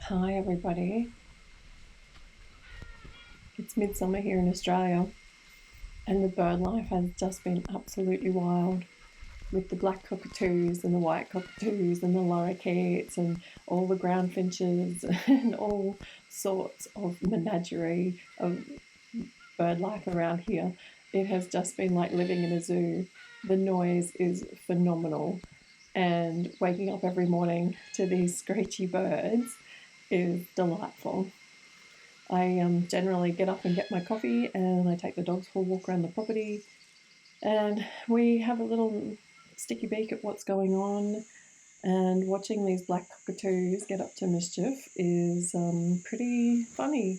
Hi everybody, it's midsummer here in Australia and the bird life has just been absolutely wild with the black cockatoos and the white cockatoos and the lorikeets and all the ground finches and all sorts of menagerie of bird life around here. It has just been like living in a zoo. The noise is phenomenal and waking up every morning to these screechy birds is delightful. I generally get up and get my coffee and I take the dogs for a walk around the property and we have a little sticky beak at what's going on, and watching these black cockatoos get up to mischief is pretty funny.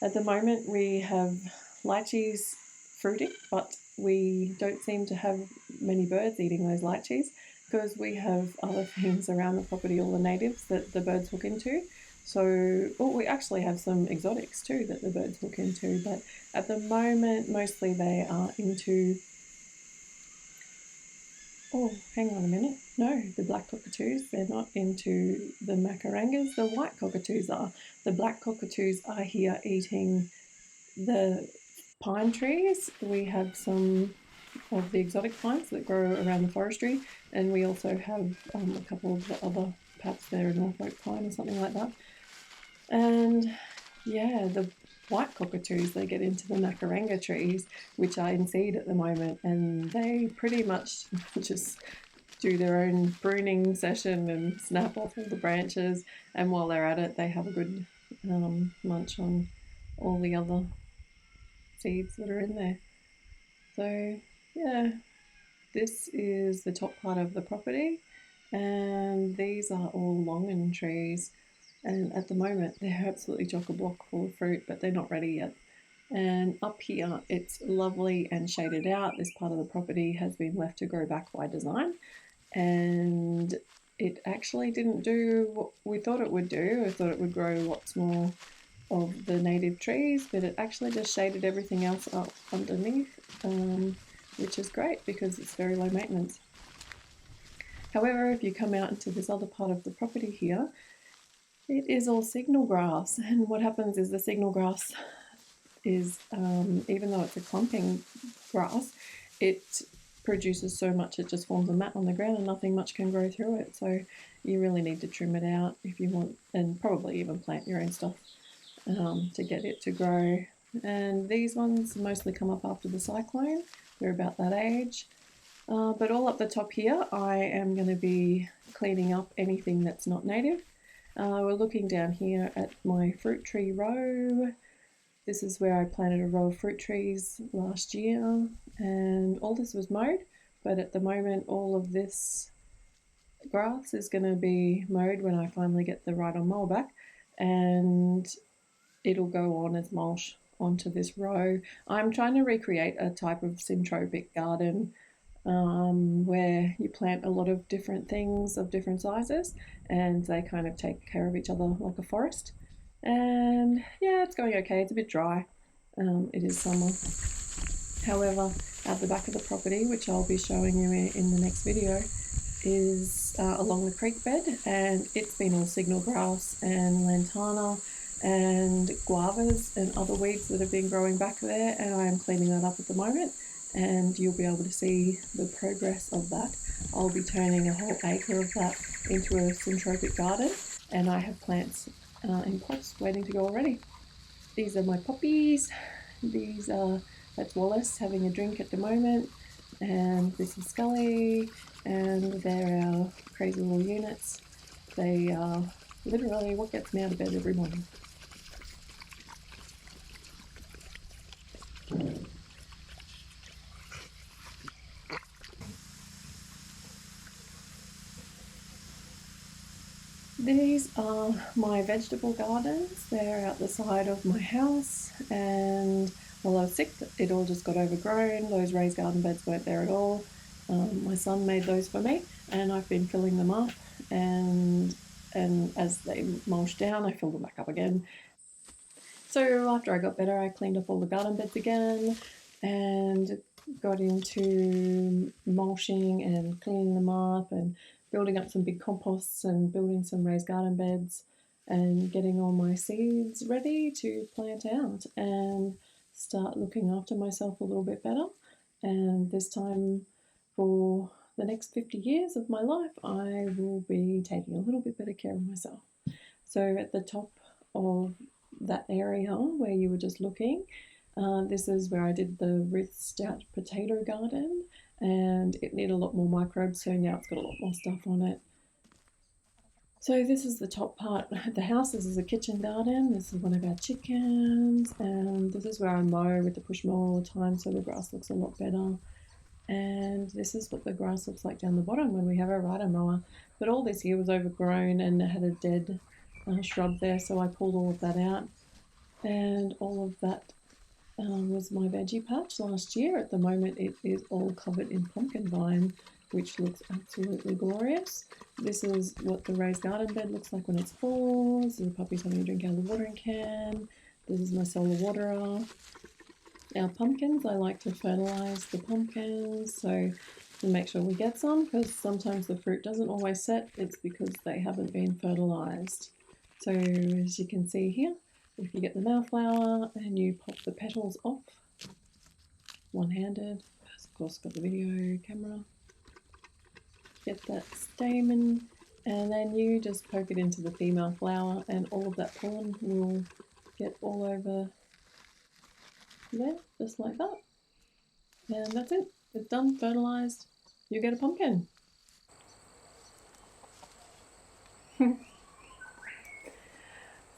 At the moment we have lychees fruiting, but we don't seem to have many birds eating those lychees because we have other things around the property, all the natives that the birds hook into. So, we actually have some exotics too that the birds hook into, but at the moment, mostly they are into. Oh, hang on a minute. No, the black cockatoos, they're not into the macarangas. The white cockatoos are. The black cockatoos are here eating the pine trees. We have some of the exotic pines that grow around the forestry, and we also have a couple of the other, perhaps they're a Norfolk pine or something like that. And yeah, the white cockatoos, they get into the macaranga trees, which are in seed at the moment, and they pretty much just do their own pruning session and snap off all the branches. And while they're at it, they have a good munch on all the other seeds that are in there. So, yeah, this is the top part of the property, and these are all longan trees. And at the moment, they're absolutely chock a block full of fruit, but they're not ready yet. And up here, it's lovely and shaded out. This part of the property has been left to grow back by design, and it actually didn't do what we thought it would do. I thought it would grow lots more of the native trees, but it actually just shaded everything else up underneath, which is great because it's very low maintenance. However, if you come out into this other part of the property here, it is all signal grass, and what happens is the signal grass is, even though it's a clumping grass, it produces so much it just forms a mat on the ground and nothing much can grow through it. So you really need to trim it out if you want, and probably even plant your own stuff to get it to grow. And these ones mostly come up after the cyclone. They're about that age. But all up the top here, I am going to be cleaning up anything that's not native. We're looking down here at my fruit tree row. This is where I planted a row of fruit trees last year, and all this was mowed, but at the moment all of this grass is going to be mowed when I finally get the ride-on mower back, and it'll go on as mulch onto this row. I'm trying to recreate a type of syntropic garden where you plant a lot of different things of different sizes and they kind of take care of each other like a forest. And yeah, it's going okay. It's a bit dry. It is summer. However, at the back of the property, which I'll be showing you in the next video, is along the creek bed, and it's been all signal grass and lantana and guavas and other weeds that have been growing back there, and I am cleaning that up at the moment, and you'll be able to see the progress of that. I'll be turning a whole acre of that into a syntropic garden, and I have plants in pots waiting to go already. These are my puppies. These are That's Wallace having a drink at the moment, and this is Scully, and they're our crazy little units. They are literally what gets me out of bed every morning. These are my vegetable gardens. They're out the side of my house, and while I was sick, it all just got overgrown. Those raised garden beds weren't there at all. My son made those for me, and I've been filling them up. And as they mulched down, I filled them back up again. So after I got better, I cleaned up all the garden beds again, and got into mulching and cleaning them up and building up some big composts and building some raised garden beds. and getting all my seeds ready to plant out and start looking after myself a little bit better. And this time, for the next 50 years of my life, I will be taking a little bit better care of myself. So at the top of that area where you were just looking, this is where I did the Ruth Stout potato garden, and it needed a lot more microbes, so now it's got a lot more stuff on it. So this is the top part of the house. This is a kitchen garden. This is one of our chickens, and this is where I mow with the push mower all the time, so the grass looks a lot better. And this is what the grass looks like down the bottom when we have a rider mower. But all this here was overgrown and it had a dead shrub there, so I pulled all of that out. And all of that was my veggie patch last year. At the moment it is all covered in pumpkin vine, which looks absolutely glorious. This is what the raised garden bed looks like when it's full. This is the puppies having a drink out of the watering can. This is my solar waterer. Our pumpkins, I like to fertilise the pumpkins, so to make sure we get some, because sometimes the fruit doesn't always set. It's because they haven't been fertilised. So as you can see here, if you get the Mayflower and you pop the petals off, one-handed, of course got the video camera, get that stamen, and then you just poke it into the female flower and all of that pollen will get all over there, just like that. And that's it. It's done, fertilised. You get a pumpkin.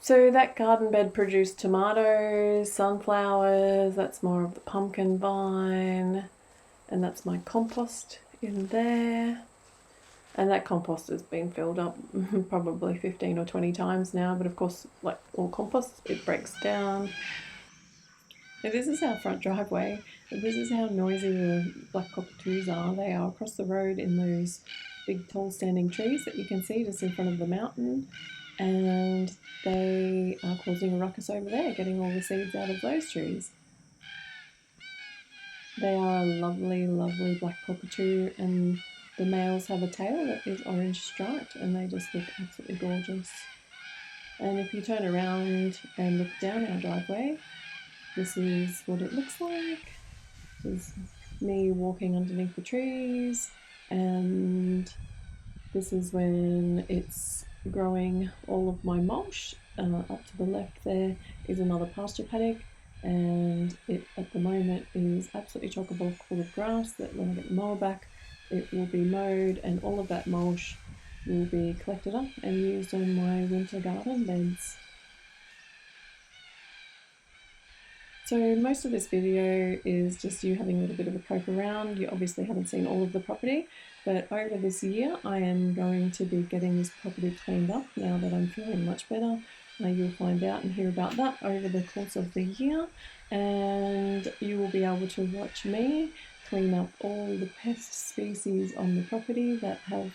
So that garden bed produced tomatoes, sunflowers, that's more of the pumpkin vine, and that's my compost in there. And that compost has been filled up probably 15 or 20 times now, but of course, like all compost, it breaks down. Now this is our front driveway. This is how noisy the black cockatoos are. They are across the road in those big tall standing trees that you can see just in front of the mountain, and they are causing a ruckus over there, getting all the seeds out of those trees. They are a lovely, lovely black cockatoo, and the males have a tail that is orange striped, and they just look absolutely gorgeous. And if you turn around and look down our driveway, this is what it looks like. This is me walking underneath the trees, and this is when it's growing all of my mulch. Up to the left there is another pasture paddock, and it at the moment is absolutely chock-a-block full of grass that when I get the mower back, it will be mowed, and all of that mulch will be collected up and used on my winter garden beds. So most of this video is just you having a little bit of a poke around. You obviously haven't seen all of the property, but over this year I am going to be getting this property cleaned up now that I'm feeling much better. You'll find out and hear about that over the course of the year, and you will be able to watch me clean up all the pest species on the property that have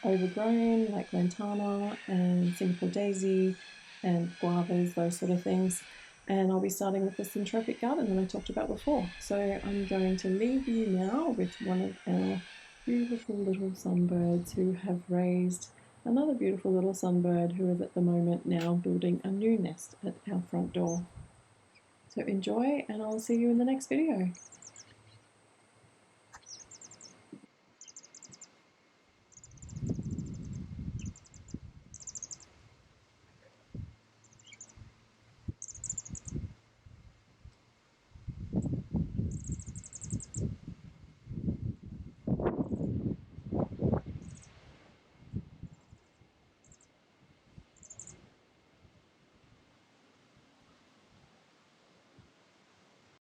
overgrown, like lantana and Singapore daisy and guavas, those sort of things. And I'll be starting with the syntropic garden that I talked about before. So I'm going to leave you now with one of our beautiful little sunbirds who have raised another beautiful little sunbird who is at the moment now building a new nest at our front door. So enjoy, and I'll see you in the next video.